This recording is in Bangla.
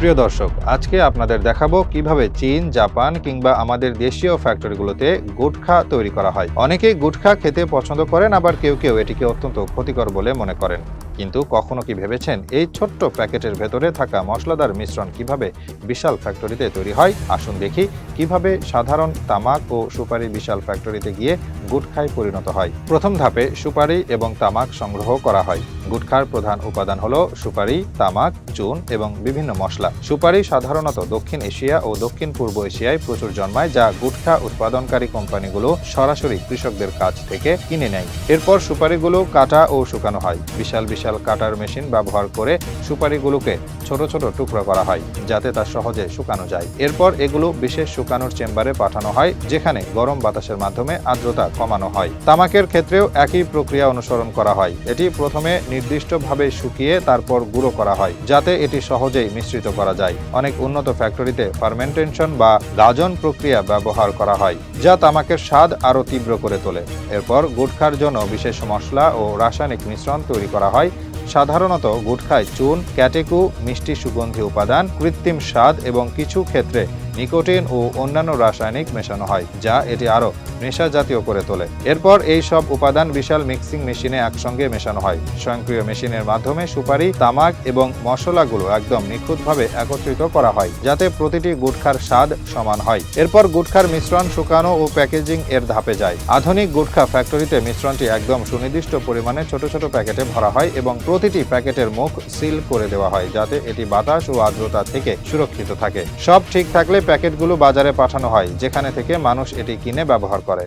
প্রিয় দর্শক, আজকে আপনাদের দেখাবো কিভাবে চীন, জাপান কিংবা আমাদের দেশীয় ফ্যাক্টরিগুলোতে গুটখা তৈরি করা হয়। অনেকেই গুটখা খেতে পছন্দ করেন, আবার কেউ কেউ এটিকে অত্যন্ত ক্ষতিকর বলে মনে করেন। কিন্তু কখনো কি ভেবেছেন এই ছোট্ট প্যাকেটের ভেতরে থাকা মশলাদার মিশ্রণ কিভাবে বিশাল ফ্যাক্টরিতে তৈরি হয়? আসুন দেখি কিভাবে সাধারণ তামাক ও সুপারি বিশাল ফ্যাক্টরিতে গিয়ে গুটখায় পরিণত হয়। প্রথম ধাপে সুপারি এবং তামাক সংগ্রহ করা হয়। গুটখার প্রধান উপাদান হলো সুপারি, তামাক, চুন এবং বিভিন্ন মশলা। সুপারি সাধারণত দক্ষিণ এশিয়া ও দক্ষিণ পূর্ব এশিয়ায় প্রচুর জন্মায়, যা গুটখা উৎপাদনকারী কোম্পানিগুলো সরাসরি কৃষকদের কাছ থেকে কিনে নেয়। এরপর সুপারিগুলো কাটা ও শুকানো হয়। বিশাল বিশাল কাটার মেশিন ব্যবহার করে সুপারিগুলোকে ছোট ছোট টুকরো করা হয়, যাতে তা সহজে শুকানো যায়। এরপর এগুলো বিশেষ শুকানোর চেম্বারে পাঠানো হয়, যেখানে গরম বাতাসের মাধ্যমে আর্দ্রতা কমানো হয়। তামাকের ক্ষেত্রেও একই প্রক্রিয়া অনুসরণ করা হয়। এটি প্রথমে নির্দিষ্টভাবে শুকিয়ে তারপর গুঁড়ো করা হয়, যাতে এটি সহজেই মিশ্রিত করা যায়। অনেক উন্নত ফ্যাক্টরিতে ফার্মেন্টেশন বা গাজন প্রক্রিয়া ব্যবহার করা হয়, যা তামাকের স্বাদ আরও তীব্র করে তোলে। এরপর গুটখার জন্য বিশেষ মশলা ও রাসায়নিক মিশ্রণ তৈরি করা হয়। সাধারণত গুটখায় চুন, ক্যাটেকু, মিষ্টি সুগন্ধি উপাদান, কৃত্রিম স্বাদ এবং কিছু ক্ষেত্রে নিকোটিন ও অন্যান্য রাসায়নিক মেশানো হয়, যা এটি আরও নেশা জাতীয় করে তোলে। এরপর এই সব উপাদান বিশাল মিক্সিং মেশিনে একসঙ্গে মেশানো হয়। স্বয়ংক্রিয় মেশিনের মাধ্যমে সুপারি, তামাক এবং মশলাগুলো একদম নিখুঁতভাবে একত্রিত করা হয়, যাতে প্রতিটি গুটখার স্বাদ সমান হয়। এরপর গুটখার মিশ্রণ শুকানো ও প্যাকেজিং এর ধাপে যায়। আধুনিক গুটখা ফ্যাক্টরিতে মিশ্রণটি একদম সুনির্দিষ্ট পরিমাণে ছোট ছোট প্যাকেটে ভরা হয় এবং প্রতিটি প্যাকেটের মুখ সিল করে দেওয়া হয়, যাতে এটি বাতাস ও আর্দ্রতা থেকে সুরক্ষিত থাকে। সব ঠিক থাকলে প্যাকেটগুলো বাজারে পাঠানো হয়, যেখানে থেকে মানুষ এটি কিনে ব্যবহার করে।